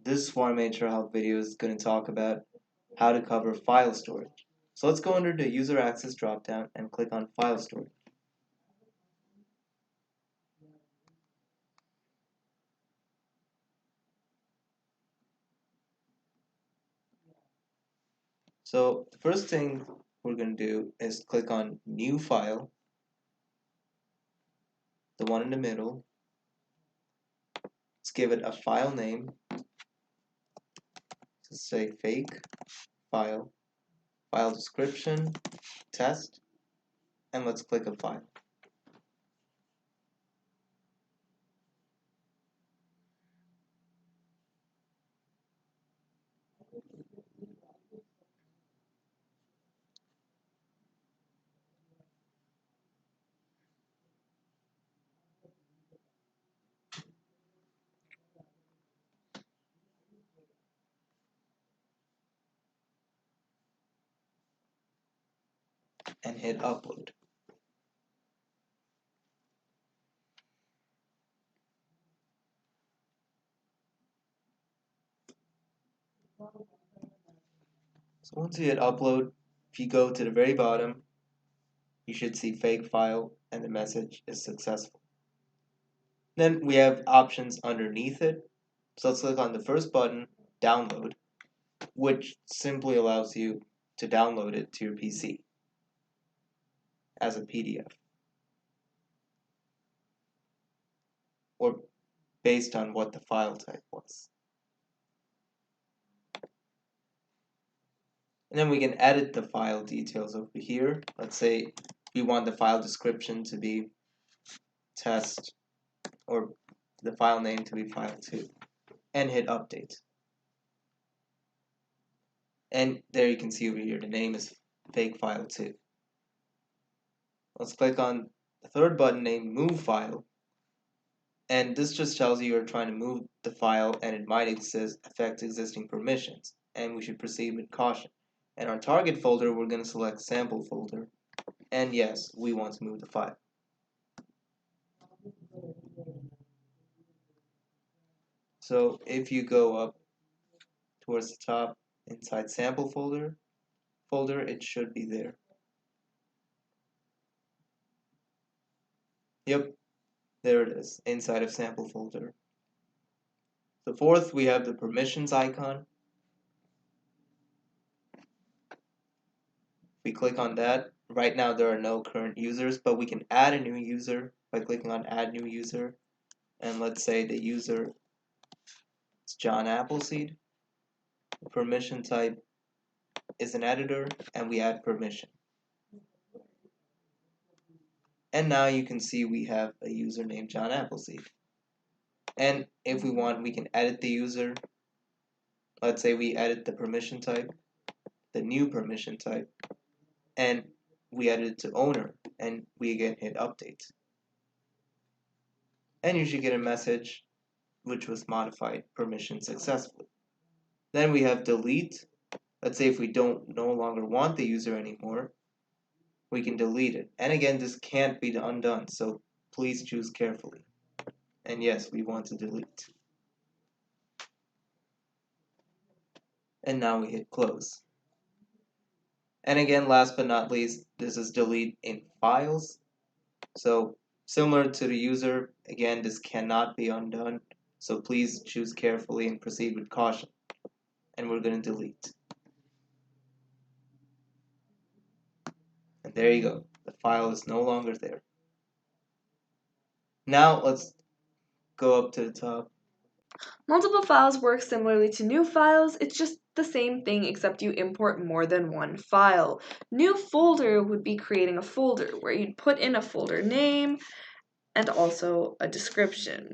This SwarmHR help video is going to talk about how to cover file storage. So let's go under the user access dropdown and click on file storage. So the first thing we're going to do is click on new file, the one in the middle. Let's give it a file name. Let's say fake file, file description, test, and let's click a file. And hit upload. So once you hit upload, if you go to the very bottom, you should see fake file and the message is successful. Then we have options underneath it. So let's click on the first button, download, which simply allows you to download it to your PC as a PDF or based on what the file type was. And then we can edit the file details over here. Let's say we want the file description to be test or the file name to be file2 and hit update. And there you can see over here the name is fake file2. Let's click on the third button named move file. And this just tells you you're trying to move the file and it might affect existing permissions. And we should proceed with caution. In our target folder, we're going to select sample folder. And yes, we want to move the file. So if you go up towards the top inside sample folder, it should be there. Yep, there it is, inside of sample folder. The fourth, we have the permissions icon. We click on that. Right now there are no current users, but we can add a new user by clicking on add new user. And let's say the user is John Appleseed. The permission type is an editor and we add permission. And now you can see we have a user named John Appleseed. And if we want, we can edit the user. Let's say we edit the permission type, the new permission type, and we edit it to owner, and we again hit update. And you should get a message which was modified permission successfully. Then we have delete. Let's say if we don't no longer want the user anymore, we can delete it. And again, this can't be undone, so please choose carefully. And yes, we want to delete. And now we hit close. And again, last but not least, this is delete in files. So similar to the user, again, this cannot be undone. So please choose carefully and proceed with caution. And we're going to delete. And there you go. The file is no longer there. Now let's go up to the top. Multiple files work similarly to new files. It's just the same thing except you import more than one file. New folder would be creating a folder where you'd put in a folder name and also a description.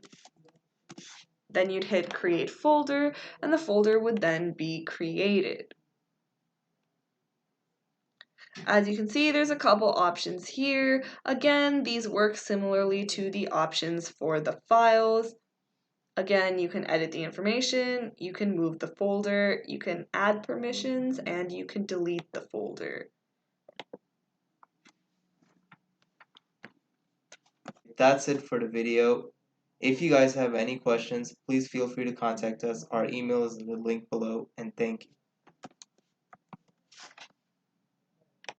Then you'd hit create folder and the folder would then be created. As you can see, there's a couple options here. Again, these work similarly to the options for the files. Again, you can edit the information, you can move the folder, you can add permissions, and you can delete the folder. That's it for the video. If you guys have any questions, please feel free to contact us. Our email is in the link below, and thank you.